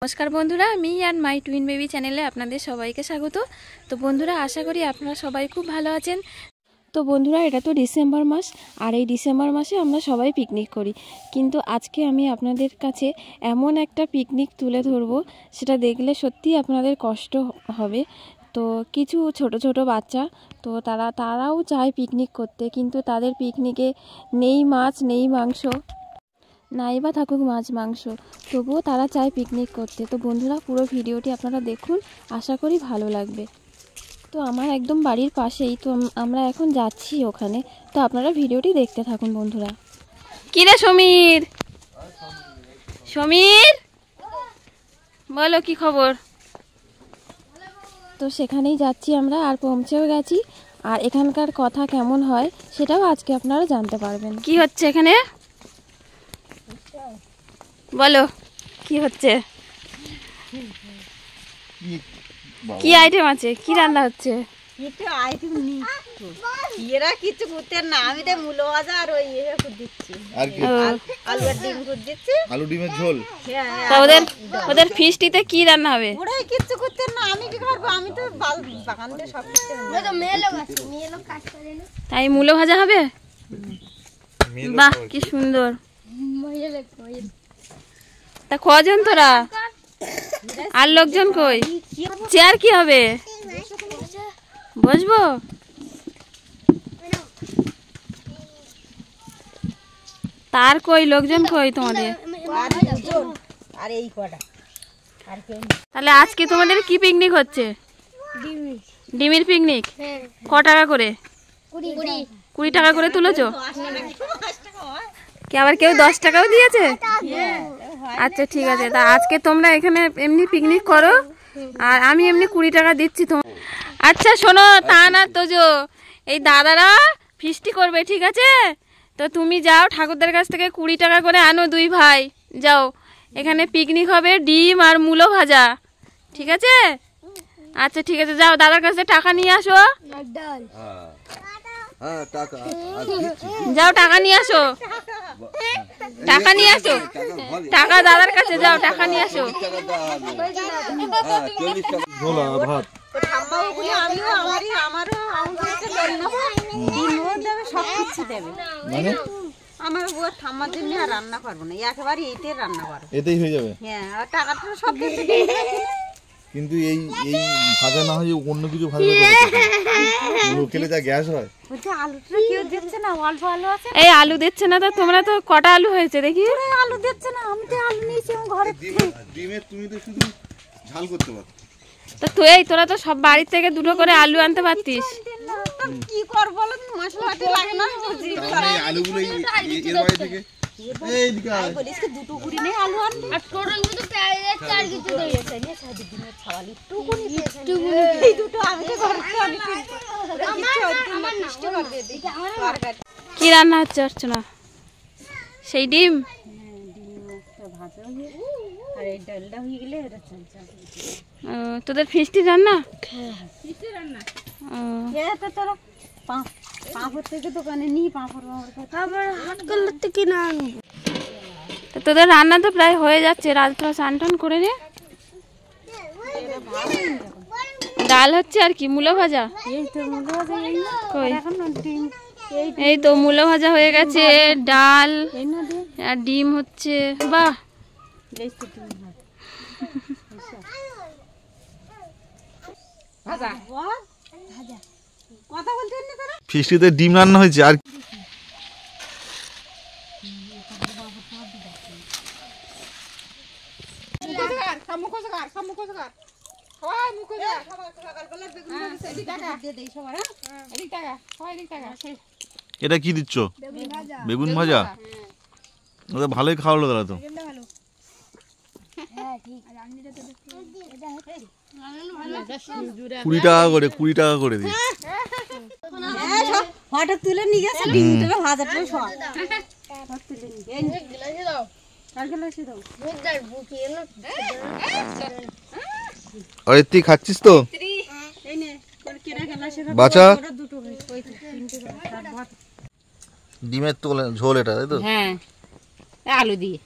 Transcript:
नमस्कार बंधुरा me and my twin baby चैनेले आपनादेर सबाइके स्वागत। तो बंधुरा आशा करी आपनारा सबाई खूब भालो आछेन। तो बंधुरा एटा तो डिसेम्बर मास और ये डिसेम्बर मासे आमरा सबाई पिकनिक करी, किन्तु आजके आमी आपनादेर काछे एमन एकटा पिकनिक तुले धरबो सेटा देखले सत्यि आपनादेर कष्ट होबे। तो किछु छोटो छोटो बाच्चा तो ताराओ चाय पिकनिक करते, किन्तु तादेर पिकनिके नेई माछ नेई मांस नाइबा थाकुक माछ मांस तबुओ तारा चाय पिकनिक करते। तो बंधुरा पुरो भिडियोटी आपनारा देखुन, आशा करी भालो लागबे। तो आमार एकदम बाड़ीर पाशेई, तो आमरा एखन जाচ্ছি ओखाने। तो आपनारा भिडियोटी देखते थाकुन बंधुरा। कि रे समीर, समीर बोलो कि खबर? तो सेखानेई जाচ্ছি आमरा और पौঁছেও গেছি। আর এখানকার কথা কেমন হয় সেটাও আজকে আপনারা জানতে পারবেন। কি হচ্ছে এখানে বলো, কি হচ্ছে? কি আইটেম আছে, কি রান্না হচ্ছে? কিছু আইটেম নেই তো এরা কিছু করতে না, আমি তো মূলো ভাজা আর ওই এ করে দিচ্ছি, আর কি আলু আর ডিম করে দিচ্ছি, আলু ডিমের ঝোল। তো ওদের ফিস্টিতে কি রান্না হবে? ওরা কিছু করতে না, আমি কি করব? আমি তো বাগান দিয়ে সব করতে না, তো মেয়ে লোক আছে, মেয়ে লোক কাজ করে না, তাই মূলো ভাজা হবে। বাহ কি সুন্দর। তা কজন তোরা আর লোকজন কই? চেয়ার কি হবে? বসবো? তার কই লোকজন কই তোমাদের? আর এই কটা আর কেউ। তাহলে আজকে তোমাদের কি পিকনিক হচ্ছে? ডিমের পিকনিক। ক টাকা করে? 20 টাকা করে তুলেছো? কি আবার কেউ 10 টাকাও দিয়েছে? আচ্ছা ঠিক আছে। তা আজকে তোমরা এখানে এমনি পিকনিক করো আর আমি এমনি 20 টাকা দিচ্ছি তোমার। আচ্ছা শোনো, তা না তোজো, এই দাদারা ফিস্টি করবে, ঠিক আছে? তো তুমি যাও ঠাকুরদার কাছ থেকে 20 টাকা করে আনো, দুই ভাই যাও। এখানে পিকনিক হবে, ডিম আর মূলো ভাজা, ঠিক আছে? আচ্ছা ঠিক আছে, যাও দাদার কাছে টাকা নিয়ে আসো। যাও টাকা নিয়ে আসো, টাকা নিয়ে আসো, টাকা দাদার কাছে যাও, টাকা নিয়ে আসো। আমার বউ ঠাম্মার জন্য আর রান্না করবো না, একেবারে এইটাই রান্না করবো, এটাই হয়ে যাবে। হ্যাঁ, আর টাকাটা সব কিছু কিন্তু এই ভাজা না হয় অন্য কিছু ভাজা খেলে যা গ্যাস হয়। বলছে আলুটা কেউ দিচ্ছে না, অল্প আলু আছে। এই আলু দিচ্ছে না? তো তোমরা তো কটা আলু হয়েছে দেখি? আলু দিচ্ছে না, আমি তো আলু নিয়েছি ঘরে। ডিমের তুমি তো শুধু ঝাল করতে পারো। তো তোরা তো সব বাড়ি থেকে দুটো করে আলু আনতে পারতিস। কি কর বলো, মশলাটি লাগে না, এই আলুগুলো এর বাইরে থেকে এই দিকে বলিস কি দুটো কুড়ি নেই আলু আনবি, আর টোটাল মতো পেঁয়াজ চার কিছু দিয়েছে নিয়ে সাদি দিনের ছাওয়ালি টুকুনি এই দুটো আমি তো ঘরে আনি। আমার মিষ্টি করে দে দিই। কি রান্না হচ্ছে অর্চনা? সেই ডিম ভাজা হয়ে আর এই ডালটা হয়ে গেলে এটা চলছে। তোদের ফিস্টি রান্না? ফিস্টি রান্না এটা তোরা পাঁপড় থেকে দোকানে নিয়ে পাঁপড় আবার হাট করলে কিনা আনবো। তোদের রান্না তো প্রায় হয়ে যাচ্ছে, রাতটা স্নান টান করে নে। ডাল হচ্ছে আর কি মূলো ভাজা। এই তো মূলো ভাজা কই? এখন ডিম এই তো মূলো ভাজা হয়ে গেছে, ডাল আর ডিম হচ্ছে। বাহ কথা বলছেন না তারা? ফিস্টিতে ডিম রান্না হয়েছে। আর এটা কি দিচ্ছ? বেগুন ভাজা। ওটা ভালোই খাওয়ালো তারা তো। 20 টাকা করে, 20 টাকা করে দিই। হঠাৎ তুলে নিয়ে গেছে ডিমটা ভাজাটা সব তুলে নিয়ে দাও, কার গ্লাসে দাও। আরে তুই খাচ্ছিস তো? এই নে কেনা গ্লাসে বাচ্চা দুটো ওই তিনটে ডিমের তো ঝোল এটা, তাই তো? হ্যাঁ আলু দিয়ে